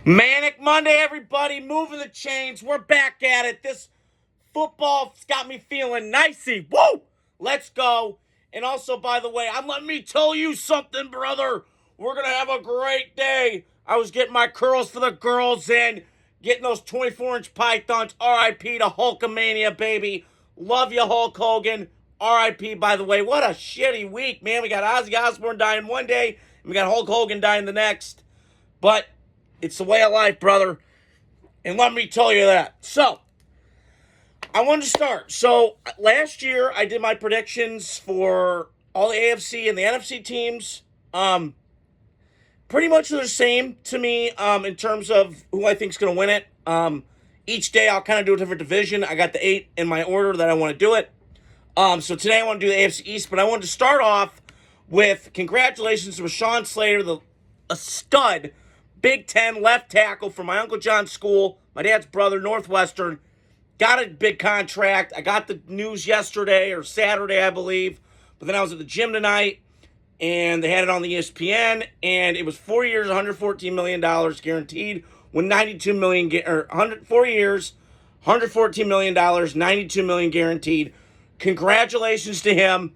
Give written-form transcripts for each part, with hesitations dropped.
Manic Monday, everybody. Moving the chains. We're back at it. This football's got me feeling nicey. Woo! Let's go. And also, by the way, let me tell you something, brother. We're going to have a great day. I was getting my curls for the girls in, getting those 24-inch pythons. R.I.P. to Hulkamania, baby. Love you, Hulk Hogan. R.I.P. by the way. What a shitty week, man. We got Ozzy Osbourne dying one day, and we got Hulk Hogan dying the next. But it's the way of life, brother. And let me tell you that. So, I wanted to start. So, last year, I did my predictions for all the AFC and the NFC teams. Pretty much the same to me in terms of who I think is going to win it. Each day, I'll kind of do a different division. I got the 8 in my order that I want to do it. So, today, I want to do the AFC East. But I wanted to start off with congratulations to Rashawn Slater, a stud Big Ten left tackle from my Uncle John's school, my dad's brother, Northwestern. Got a big contract. I got the news yesterday or Saturday, I believe. But then I was at the gym tonight, and they had it on the ESPN, and it was 4 years, $114 million guaranteed, with $92 million, or 4 years, $114 million, $92 million guaranteed. Congratulations to him.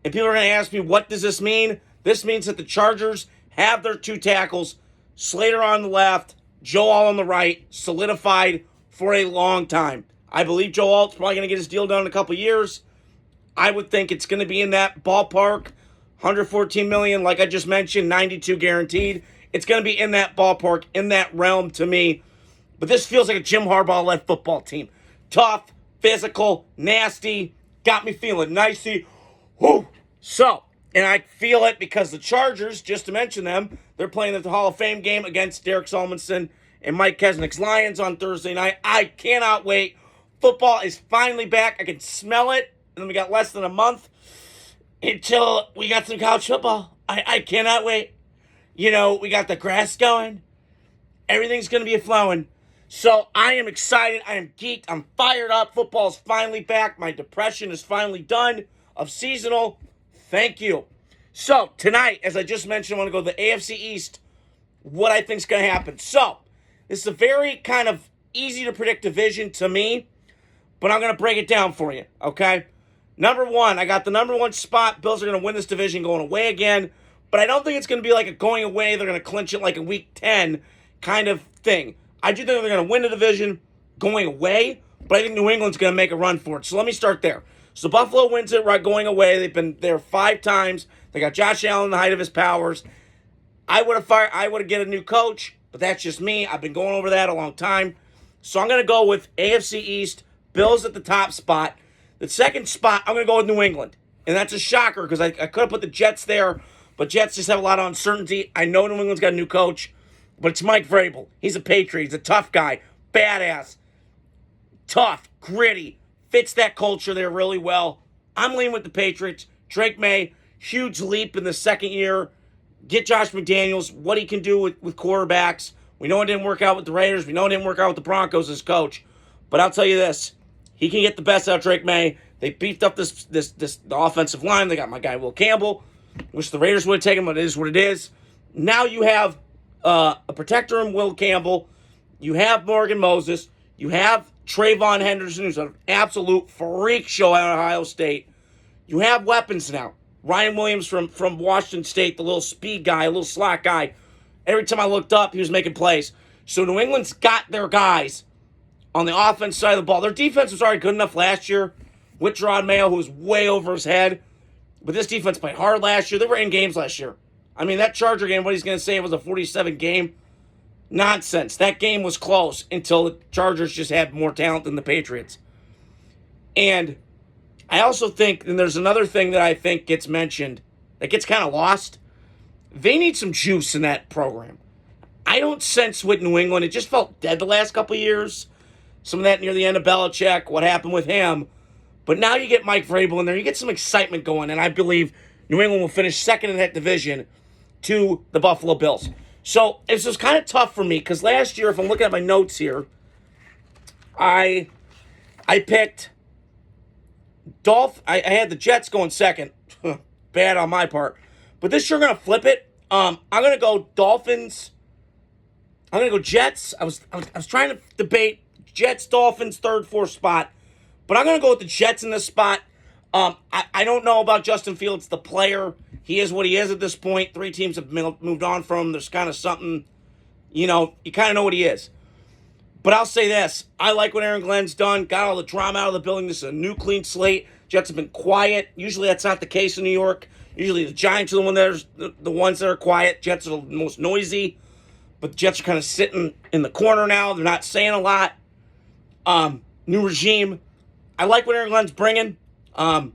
And people are going to ask me, what does this mean? This means that the Chargers have their 2 tackles, Slater on the left, Joe Alt on the right, solidified for a long time. I believe Joe Alt's probably going to get his deal done in a couple years. I would think it's going to be in that ballpark. $114 million, like I just mentioned, $92 guaranteed. It's going to be in that ballpark, in that realm to me. But this feels like a Jim Harbaugh-led football team. Tough, physical, nasty, got me feeling nicey. Whoo! So, and I feel it because the Chargers, just to mention them, they're playing the Hall of Fame game against Derek Solomon and Mike Kesnick's Lions on Thursday night. I cannot wait. Football is finally back. I can smell it. And then we got less than a month until we got some college football. I cannot wait. You know, we got the grass going. Everything's going to be flowing. So I am excited. I am geeked. I'm fired up. Football's finally back. My depression is finally done of seasonal. Thank you. So, tonight, as I just mentioned, I want to go to the AFC East, what I think is going to happen. So, this is a very kind of easy to predict division to me, but I'm going to break it down for you, okay? Number 1, I got the number 1 spot. Bills are going to win this division going away again, but I don't think it's going to be like a going away, they're going to clinch it like a week 10 kind of thing. I do think they're going to win the division going away, but I think New England's going to make a run for it. So, let me start there. So Buffalo wins it right going away. They've been there 5 times. They got Josh Allen in the height of his powers. I would have get a new coach, but that's just me. I've been going over that a long time. So I'm going to go with AFC East, Bills at the top spot. The second spot, I'm going to go with New England. And that's a shocker because I could have put the Jets there, but Jets just have a lot of uncertainty. I know New England's got a new coach, but it's Mike Vrabel. He's a Patriot. He's a tough guy. Badass. Tough. Gritty. Fits that culture there really well. I'm leaning with the Patriots. Drake May, huge leap in the second year. Get Josh McDaniels, what he can do with quarterbacks. We know it didn't work out with the Raiders. We know it didn't work out with the Broncos as coach. But I'll tell you this. He can get the best out of Drake May. They beefed up the offensive line. They got my guy Will Campbell. Wish the Raiders would have taken him, but it is what it is. Now you have a protector in Will Campbell. You have Morgan Moses. You have Trayvon Henderson, who's an absolute freak show out of Ohio State. You have weapons now. Ryan Williams from Washington State, the little speed guy, a little slot guy. Every time I looked up, he was making plays. So New England's got their guys on the offense side of the ball. Their defense was already good enough last year with Gerard Mayo, who was way over his head. But this defense played hard last year. They were in games last year. I mean, that Charger game, what he's going to say, it was a 47 game. Nonsense. That game was close until the Chargers just had more talent than the Patriots. And I also think, and there's another thing that I think gets mentioned that gets kind of lost. They need some juice in that program. I don't sense with New England. It just felt dead the last couple of years. Some of that near the end of Belichick, what happened with him. But now you get Mike Vrabel in there. You get some excitement going, and I believe New England will finish second in that division to the Buffalo Bills. So it's just kind of tough for me because last year, if I'm looking at my notes here, I picked I had the Jets going second. Bad on my part. But this year, I'm going to flip it. I'm going to go Dolphins. I'm going to go Jets. I was trying to debate Jets, Dolphins, third, fourth spot. But I'm going to go with the Jets in this spot. I don't know about Justin Fields, the player. He is what he is at this point. 3 teams have moved on from him. There's kind of something, you kind of know what he is. But I'll say this. I like what Aaron Glenn's done. Got all the drama out of the building. This is a new, clean slate. Jets have been quiet. Usually that's not the case in New York. Usually the Giants are the ones that are quiet. Jets are the most noisy. But the Jets are kind of sitting in the corner now. They're not saying a lot. New regime. I like what Aaron Glenn's bringing. I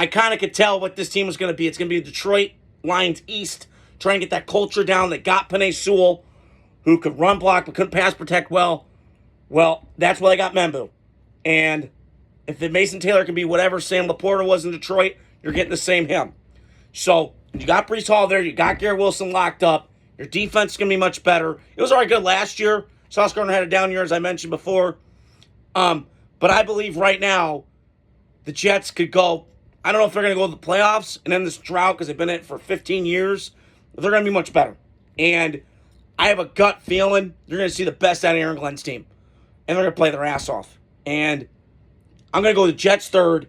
kind of could tell what this team was going to be. It's going to be a Detroit Lions East. Trying to get that culture down. They got Penei Sewell, who could run block but couldn't pass protect well. Well, that's why they got Membu. And if the Mason Taylor can be whatever Sam Laporta was in Detroit, you're getting the same him. So you got Breece Hall there. You got Garrett Wilson locked up. Your defense is going to be much better. It was already good last year. Sauce Gardner had a down year, as I mentioned before. But I believe right now the Jets could go. I don't know if they're going to go to the playoffs and end this drought because they've been in it for 15 years. But they're going to be much better. And I have a gut feeling you're going to see the best out of Aaron Glenn's team. And they're going to play their ass off. And I'm going to go with the Jets third.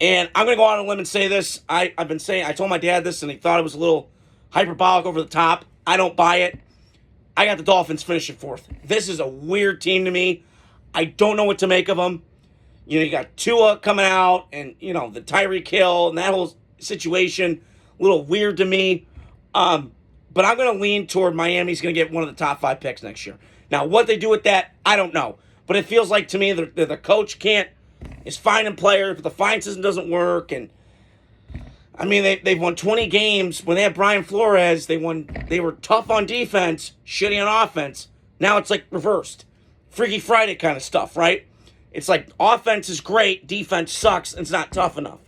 And I'm going to go out on a limb and say this. I told my dad this, and he thought it was a little hyperbolic over the top. I don't buy it. I got the Dolphins finishing fourth. This is a weird team to me. I don't know what to make of them. You got Tua coming out, and, the Tyreek Hill, and that whole situation, a little weird to me. But I'm going to lean toward Miami's going to get one of the top 5 picks next year. Now, what they do with that, I don't know. But it feels like to me the coach is finding players, but the fine system doesn't work. And, they've won 20 games. When they had Brian Flores, they were tough on defense, shitty on offense. Now it's like reversed. Freaky Friday kind of stuff, right? It's like offense is great, defense sucks, and it's not tough enough.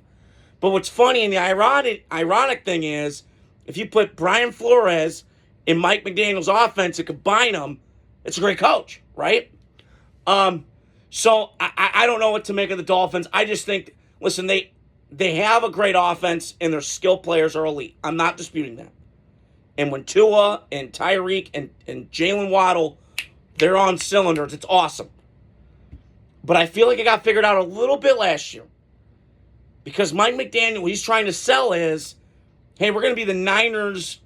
But what's funny and the ironic thing is, if you put Brian Flores in Mike McDaniel's offense and combine them, it's a great coach, right? So I don't know what to make of the Dolphins. I just think, listen, they have a great offense and their skill players are elite. I'm not disputing that. And when Tua and Tyreek and Jalen Waddle, they're on cylinders, it's awesome. But I feel like it got figured out a little bit last year. Because Mike McDaniel, what he's trying to sell is, hey, we're going to be the Niners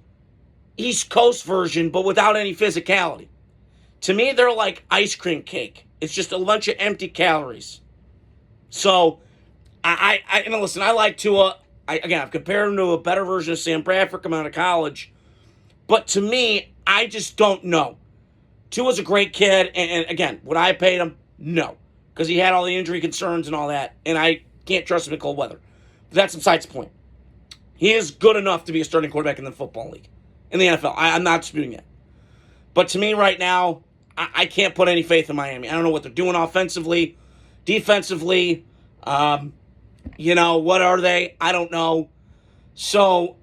East Coast version, but without any physicality. To me, they're like ice cream cake. It's just a bunch of empty calories. So, listen, I like Tua. I've compared him to a better version of Sam Bradford coming out of college. But to me, I just don't know. Tua's a great kid. And again, would I have paid him? No. Because he had all the injury concerns and all that. And I can't trust him in cold weather. But that's besides the point. He is good enough to be a starting quarterback in the football league. In the NFL. I'm not disputing it. But to me right now, I can't put any faith in Miami. I don't know what they're doing offensively. Defensively. What are they? I don't know. So,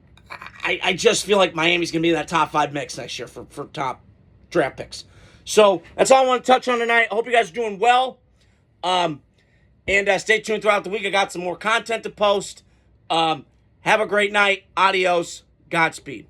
I just feel like Miami's going to be in that top 5 mix next year for top draft picks. So, that's all I want to touch on tonight. I hope you guys are doing well. And stay tuned throughout the week. I got some more content to post. Have a great night. Adios. Godspeed.